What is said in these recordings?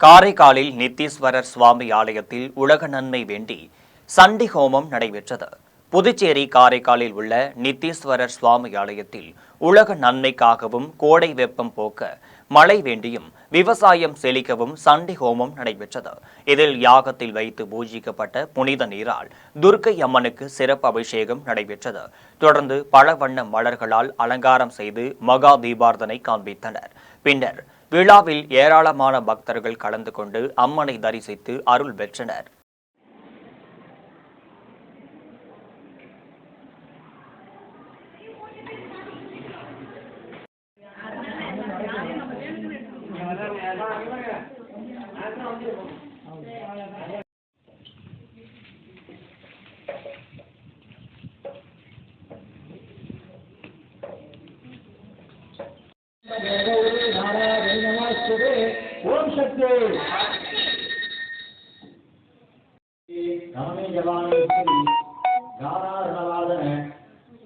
காரைக்காலில் நித்தீஸ்வரர் சுவாமி ஆலயத்தில் உலக நன்மை வேண்டி சண்டி ஹோமம் நடைபெற்றது. புதுச்சேரி காரைக்காலில் உள்ள நித்தீஸ்வரர் சுவாமி ஆலயத்தில் உலக நன்மைக்காகவும் கோடை வெப்பம் போக்க மழை வேண்டியும் விவசாயம் செழிக்கவும் சண்டி ஹோமம் நடைபெற்றது. இதில் யாகத்தில் வைத்து பூஜிக்கப்பட்ட புனித நீரால் துர்க்கை அம்மனுக்கு சிறப்பு அபிஷேகம் நடைபெற்றது. தொடர்ந்து பல வண்ண மலர்களால் அலங்காரம் செய்து மகா தீபார்த்தனை காண்பித்தனர். பின்னர் விழாவில் ஏராளமான பக்தர்கள் கலந்து கொண்டு அம்மனை தரிசித்து அருள் பெற்றனர். ओम शक्ति नमः जवानी गानार्णवादन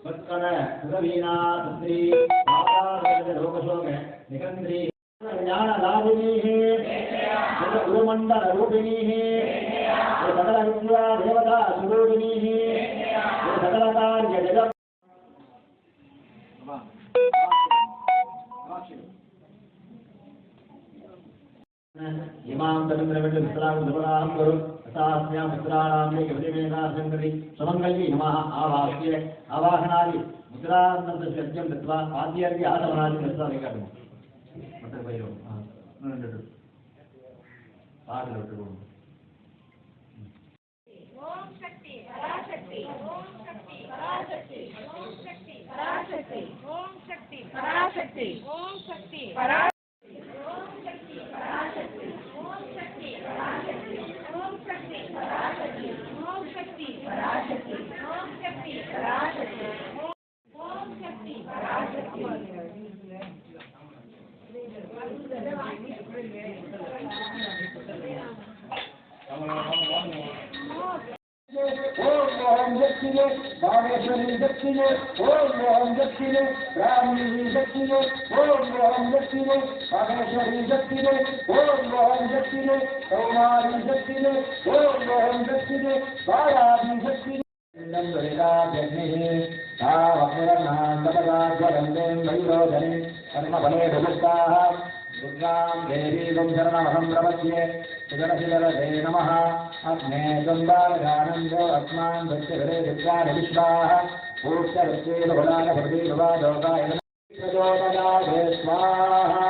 मत्कन सुरवीणा सुत्री आराधन लोकशोक निकंद्री ज्ञान लाभिनी गुरुमंडल रूपिणी सकल विद्या देवता स्वरूपिणी सकल कार्य जगत इमाम तमिन्द्रविंद मित्रां दुबलां गुरु असास्यां मित्राणां केवलिमेना संगति सुमंगली नमः आवाह्य आवाहनादि मुद्रानंद सत्यं दत्वा आद्यर्घ्य आदमनादि दत्वा लेकादु मतलब भैरो आदि लोटो ओम शक्ति पराशक्ति ओम शक्ति पराशक्ति ओम शक्ति पराशक्ति ओम शक्ति पराशक्ति ओम शक्ति पराशक्ति ओम जक्षिणे बाणेश्वरी जक्षिणे ओम जक्षिणे ब्राह्मणी जक्षिणे ओम जक्षिणे बाणेश्वरी जक्षिणे ओम जक्षिणे कौमारी जक्षिणे ओम जक्षिणे बालादी जक्षिणे दुर्गां देवीं शरणमहं प्रपद्ये सुगणशिवरसे नमः अग्ने गङ्गानन्दो अस्मान् दक्षिणे दुर्गानि विश्वाः पूष्यवृत्तेर्बलानभृतिर्वादोकाय प्रचोदयादे स्वाहा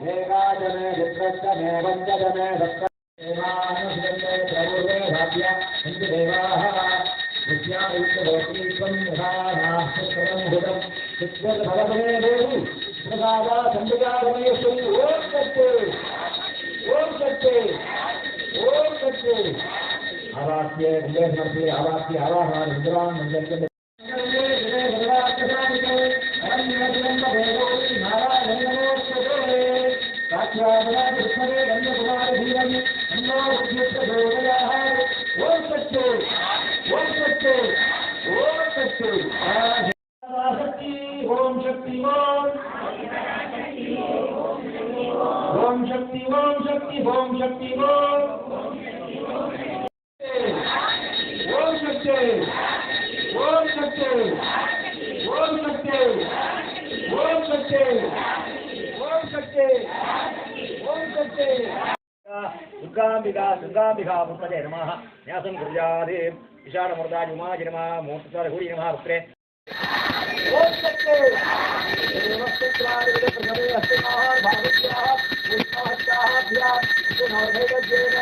एकादमे चित्रस्तमे पञ्चदमे दत्तमेवानुष्यन्ते प्रभुर्वे भाग्या हिन्दुदेवाः विद्यायुक्तभोक्तीत्वं यथानास्त्रमहुतं चित्रभवने देवी प्रसादा चंडिकाधनेश्वरी ओम शक्ति ओम शक्ति ओम शक्ति आवास्य विजयमूर्ति आवास्य आवाहन रुद्रां मंजस्य ओम शक्ति ओम शक्ति ओम शक्ति ओम शक्ति ओम शक्ति ओम शक्ति ओम शक्ति ओम शक्ति ओम शक्ति ओम शक्ति दुर्गांबिका पुष्पते नमः न्यासं गुरुजादे विशालमूर्ताय उमाय नमः मूर्तिसारहुरी नमः पुत्रे ओम शक्ति नमस्ते प्रभवे अस्माः भागवत्याः पुष्पाचाः ध्यान सुनर्भेदजेन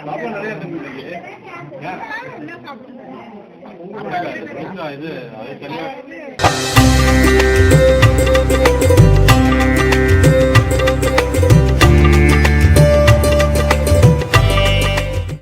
பாப்பா நிறைய தம்பி இது அது சரியா